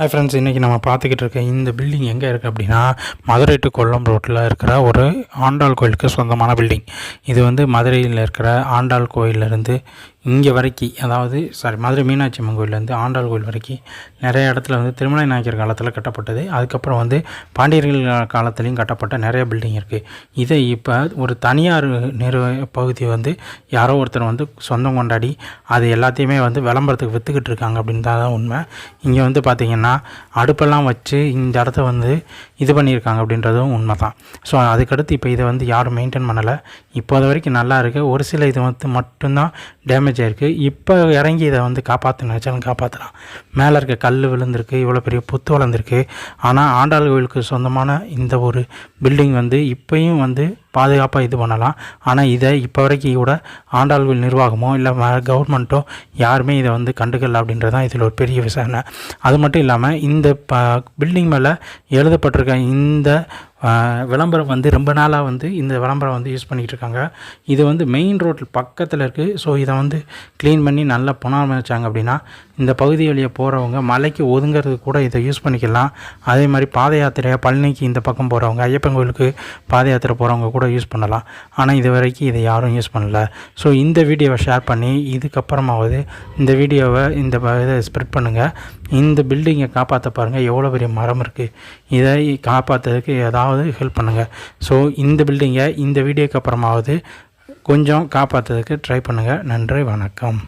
Hi friends, இன்றைக்கி நம்ம பார்த்துக்கிட்டு இருக்க இந்த பில்டிங் எங்கே இருக்குது அப்படின்னா, மதுரை டு கொல்லம் ரோட்டில் இருக்கிற ஒரு ஆண்டாள் கோயிலுக்கு சொந்தமான பில்டிங். இது வந்து மதுரையில் இருக்கிற ஆண்டாள் கோயிலேருந்து இங்கே வரைக்கும், அதாவது மதுரை மீனாட்சி அம்மன் கோயிலேருந்து ஆண்டாள் கோயில் வரைக்கும் நிறைய இடத்துல வந்து திருமலை நாயக்கர் காலத்தில் கட்டப்பட்டது. அதுக்கப்புறம் வந்து பாண்டியர்கள் காலத்துலேயும் கட்டப்பட்ட நிறைய பில்டிங் இருக்குது. இதை இப்போ ஒரு தனியார் பகுதி வந்து யாரோ ஒருத்தர் வந்து சொந்தம் கொண்டாடி அது எல்லாத்தையுமே வந்து விளம்பரத்துக்கு விற்றுக்கிட்டு இருக்காங்க அப்படின்னு தான் உண்மை. இங்கே வந்து பார்த்திங்கன்னா அடுப்பெல்லாம் வச்சு இந்த இடத்த வந்து இது பண்ணியிருக்காங்க அப்படின்றதும் உண்மை தான். ஸோ அதுக்கடுத்து இப்போ இதை வந்து யாரும் மெயின்டைன் பண்ணலை. இப்போது வரைக்கும் நல்லா இருக்குது. ஒரு சில இது வந்து மட்டும்தான் டேமேஜ் ஆகிருக்கு. இப்போ இறங்கி இதை வந்து காப்பாற்ற நினச்சாலும் காப்பாற்றலாம். மேலே இருக்க கல் விழுந்திருக்கு, இவ்வளோ பெரிய புத்து வளர்ந்துருக்கு. ஆனால் ஆண்டாள் கோயிலுக்கு சொந்தமான இந்த ஒரு பில்டிங் வந்து இப்போயும் வந்து பாதுகாப்பாக இது பண்ணலாம். ஆனால் இதை இப்போ வரைக்கும் கூட ஆண்டாள் கோயில் நிர்வாகமோ இல்லை கவர்மெண்ட்டோ யாருமே இதை வந்து கண்டுக்கல அப்படின்றது தான் இதில் ஒரு பெரிய விசாரணை. அது மட்டும் இல்லாமல் இந்த பில்டிங் மேலே எழுதப்பட்டிருக்க இந்த விளம்பரம் வந்து ரொம்ப நாளாக வந்து இந்த விளம்பரம் வந்து யூஸ் பண்ணிகிட்டு இருக்காங்க. இது வந்து மெயின் ரோட்டில் பக்கத்தில் இருக்குது. ஸோ இதை வந்து க்ளீன் பண்ணி நல்லா புனரமைச்சாங்க அப்படின்னா இந்த பகுதி வழியை போகிறவங்க மலைக்கு ஒதுங்கிறதுக்கு கூட இதை யூஸ் பண்ணிக்கலாம். அதே மாதிரி பாத யாத்திரையாக பழனிக்கு இந்த பக்கம் போகிறவங்க, ஐயப்பன் கோயிலுக்கு பாத யாத்திரை போகிறவங்க கூட யூஸ் பண்ணலாம். ஆனால் இது வரைக்கும் இதை யாரும் யூஸ் பண்ணலை. ஸோ இந்த வீடியோவை ஷேர் பண்ணி இதுக்கப்புறமாவது இந்த வீடியோவை இதை ஸ்ப்ரெட் பண்ணுங்கள். இந்த பில்டிங்கை காப்பாற்ற பாருங்கள். எவ்வளோ பெரிய மரம் இருக்குது. இதை காப்பாற்றுறதுக்கு ஏதாவது ஹெல்ப் பண்ணுங்கள். ஸோ இந்த பில்டிங்கை இந்த வீடியோக்கு அப்புறமாவது கொஞ்சம் காப்பாற்றுறதுக்கு ட்ரை பண்ணுங்கள். நன்றி, வணக்கம்.